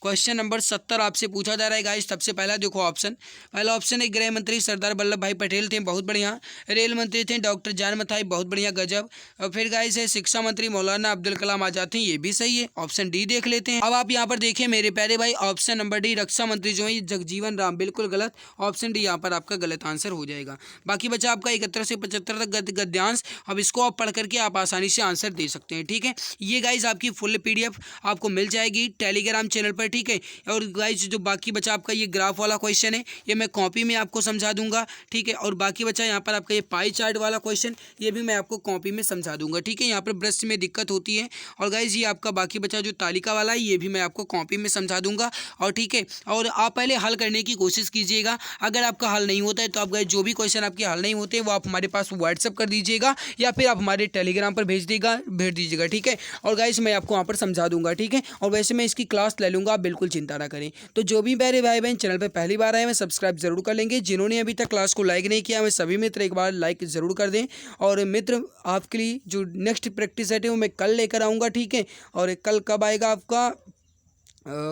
S1: क्वेश्चन नंबर 70 आपसे पूछा जा रहा है गाइस। सबसे पहला देखो ऑप्शन, पहला ऑप्शन है गृह मंत्री सरदार वल्लभ भाई पटेल थे, बहुत बढ़िया। रेल मंत्री थे डॉक्टर जान मथाई, बहुत बढ़िया, गजब। और फिर गाइस है शिक्षा मंत्री मौलाना अब्दुल कलाम आजाद थे, ये भी सही है, ऑप्शन डी देख लेते हैं। अब आप यहाँ पर देखिए मेरे प्यारे भाई, ऑप्शन नंबर डी रक्षा मंत्री जो है जगजीवन राम, बिल्कुल गलत, ऑप्शन डी यहाँ पर आपका गलत आंसर हो जाएगा। बाकी बचा आपका 71 से 75 तक गद्यांश। अब इसको आप पढ़ करके आप आसानी से आंसर दे सकते हैं, ठीक है। ये गाइस आपकी फुल PDF आपको मिल जाएगी टेलीग्राम चैनल पर, ठीक है। और गाइस जो बाकी बचा आपका ये ग्राफ वाला क्वेश्चन है ये मैं कॉपी में आपको समझा दूंगा, ठीक है। और बाकी बचा यहाँ पर आपका ये पाई चार्ट वाला क्वेश्चन, ये भी मैं आपको कॉपी में समझा दूंगा, ठीक है। यहाँ पर ब्रश में दिक्कत होती है। और गाइस ये आपका बाकी बचा जो तालिका वाला है ये भी मैं आपको कॉपी में समझा दूंगा, और ठीक है। और आप पहले हल करने की कोशिश कीजिएगा। अगर आपका हल नहीं होता है तो आप गाइस जो भी क्वेश्चन आपके हल नहीं होते वो आप हमारे पास व्हाट्सअप कर दीजिएगा या फिर आप हमारे टेलीग्राम पर भेज दीजिएगा, ठीक है। और गाइस मैं आपको वहाँ पर समझा दूंगा, ठीक है। और वैसे मैं इसकी क्लास ले लूँगा, आप बिल्कुल चिंता ना करें। तो जो भी मेरे भाई बहन चैनल पर पहली बार आए हैं सब्सक्राइब जरूर कर लेंगे। जिन्होंने अभी तक क्लास को लाइक नहीं किया मैं सभी मित्र एक बार लाइक जरूर कर दें। और मित्र आपके लिए जो नेक्स्ट प्रैक्टिस सेट है वो मैं कल लेकर आऊँगा, ठीक है। और कल कब आएगा आपका,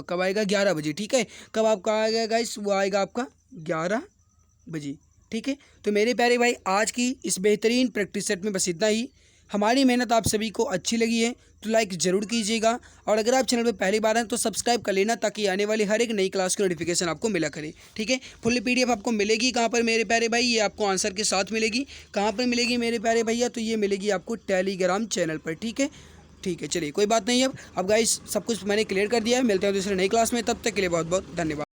S1: कब आएगा 11 बजे, ठीक है। कब आपका आएगा गाइस, वो आएगा आपका 11 बजे। ठीक है। तो मेरे प्यारे भाई आज की इस बेहतरीन प्रैक्टिस सेट में बस इतना ही। हमारी मेहनत आप सभी को अच्छी लगी है तो लाइक ज़रूर कीजिएगा, और अगर आप चैनल पर पहली बार हैं तो सब्सक्राइब कर लेना, ताकि आने वाली हर एक नई क्लास की नोटिफिकेशन आपको मिला करे। ठीक है। फुल PDF आपको मिलेगी कहाँ पर मेरे प्यारे भाई, ये आपको आंसर के साथ मिलेगी। कहाँ पर मिलेगी मेरे प्यारे भैया, तो ये मिलेगी आपको टेलीग्राम चैनल पर। ठीक है। ठीक है, चलिए कोई बात नहीं। अब गाइस सब कुछ मैंने क्लियर कर दिया है। मिलते हैं दूसरे नई क्लास में, तब तक के लिए बहुत बहुत धन्यवाद।